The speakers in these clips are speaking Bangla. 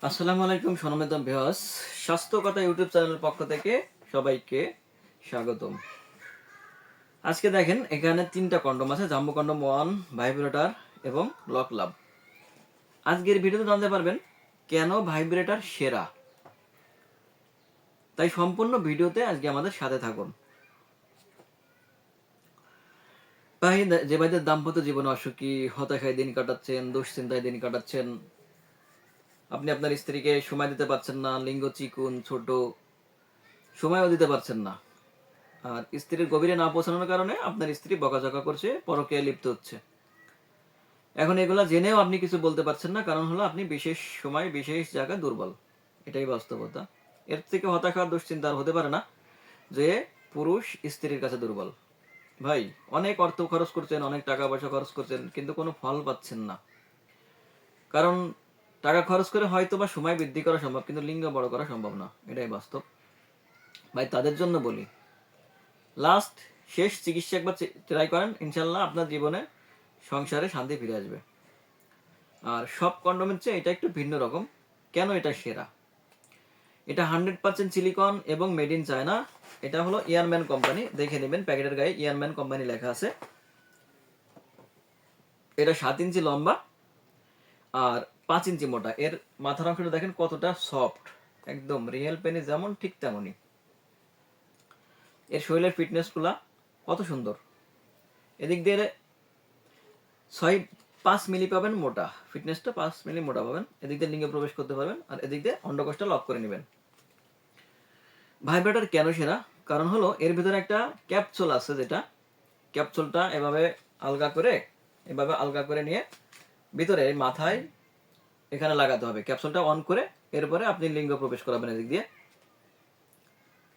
আসসালামু আলাইকুম সম্মানিত ভিউয়ার্স, স্বাস্থ্য কথা ইউটিউব চ্যানেলের পক্ষ থেকে সবাইকে স্বাগতম। আজকে দেখেন এখানে তিনটা কন্ডম আছে, জাম্বো কন্ডম 1, ভাইব্রেটর এবং লক লাভ। আজকের ভিডিওতে জানতে পারবেন কেন ভাইব্রেটর সেরা। তাই সম্পূর্ণ ভিডিওতে আজকে আমাদের সাথে থাকুন। ভাই, যে ভাইদের দাম্পত্য জীবনে অসুখী, হতাশায় দিন কাটাচ্ছেন, দুশ্চিন্তায় দিন কাটাচ্ছেন, আপনি আপনার স্ত্রীকে সময় দিতে পারছেন না, লিঙ্গ চিকুন ছোট, সময়ও দিতে পারছেন না, আর স্ত্রীর গভীরে না পৌঁছানোর কারণে আপনার স্ত্রী বকাঝকা করছে, পরকীয়ায় লিপ্ত হচ্ছে। এখন এগুলা জেনেও আপনি কিছু বলতে পারছেন না, কারণ হলো আপনি বিশেষ সময় বিশেষ জায়গায় দুর্বল। এটাই বাস্তবতা। এর থেকে হতাশা দুশ্চিন্তা আর হতে পারে না যে পুরুষ স্ত্রীর কাছে দুর্বল। ভাই, অনেক অর্থ খরচ করছেন, অনেক টাকা পয়সা খরচ করছেন, কিন্তু কোনো ফল পাচ্ছেন না। কারণ টাকা খরচ করে হয়তো বা সময় বৃদ্ধি করা সম্ভব, কিন্তু লিঙ্গ বড় করা সম্ভব না। এটাই বাস্তব। ভাই, তাদের জন্য বলি, লাস্ট শেষ চিকিৎসা একবার ট্রাই করেন, ইনশাল্লাহ আপনার জীবনে সংসারে শান্তি ফিরে আসবে। আর সব কন্ডোমের চেয়ে এটা একটু ভিন্ন রকম। কেন এটা সেরা? এটা 100% সিলিকন এবং মেড ইন চায়না। এটা হলো ইয়ারম্যান কোম্পানি, দেখে নেবেন প্যাকেটের গায়ে ইয়ারম্যান কোম্পানি লেখা আছে। এটা 7 ইঞ্চি লম্বা আর 5 ইঞ্চি মোটা। এর মাথার অংশটা দেখেন কতটা সফট, একদম রিয়েল পেনি যেমন ঠিক তেমনই। এর শরীরের ফিটনেসগুলা কত সুন্দর। এদিক দিয়ে 5 মিলি পাবেন মোটা, ফিটনেসটা 5 মিলি মোটা পাবেন। এদিক দিয়ে লিঙ্গে প্রবেশ করতে পারবেন, আর এদিক দিয়ে অন্ডকোষটা লক করে নেবেন। ভাইব্রেটর কেন সেরা? কারণ হলো এর ভিতরে একটা ক্যাপসুল আছে, যেটা ক্যাপসুলটা এভাবে আলগা করে নিয়ে ভিতরে মাথায় এখানে লাগাতে হবে। ক্যাপসুলটা অন করে এরপরে আপনি লিঙ্গ প্রবেশ করাবেন এদিক দিয়ে,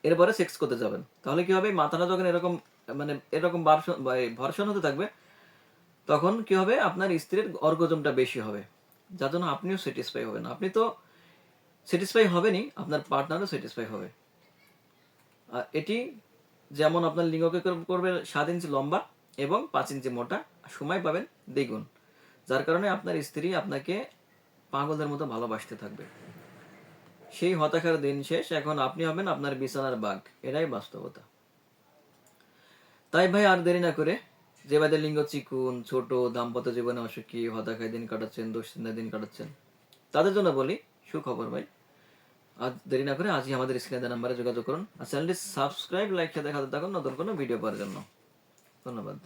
এরপরে সেক্স করতে যাবেন। তাহলে কি হবে, মাথাটা যখন এরকম মানে এরকম ভর্ষণ হতে থাকবে, তখন কি হবে, আপনার স্ত্রীর অর্গজমটা বেশি হবে, যার জন্য আপনিও স্যাটিসফাই হবেন। আপনি তো স্যাটিসফাই হবেনই, আপনার পার্টনারও স্যাটিসফাই হবে। আর এটি যেমন আপনার লিঙ্গকে করবে 7 ইঞ্চি লম্বা এবং 5 ইঞ্চি মোটা, সময় পাবেন দ্বিগুণ, যার কারণে আপনার স্ত্রী আপনাকে পাগলের মতো ভালোবাসতে থাকবে। সেই হতাশার দিন শেষ, এখন আপনি হবেন আপনার বিছানার বাঘ। এটাই বাস্তবতা। তাই ভাই, আর দেরি না করে, যে ভাইদের লিঙ্গ চিকুন, ছোট, দাম্পত্য জীবনে অসুখী, হতাশায় দিন কাটাচ্ছেন, দুশ্চিন্তায় দিন কাটাচ্ছেন, তাদের জন্য বলি সুখবর ভাই। আর দেরি না করে আজই আমাদের স্ক্রিনে দেওয়া নাম্বারে যোগাযোগ করুন, আর চ্যানেলটি সাবস্ক্রাইব, লাইক সাথে দেখাতে থাকুন নতুন কোনো ভিডিও পাওয়ার জন্য। ধন্যবাদ।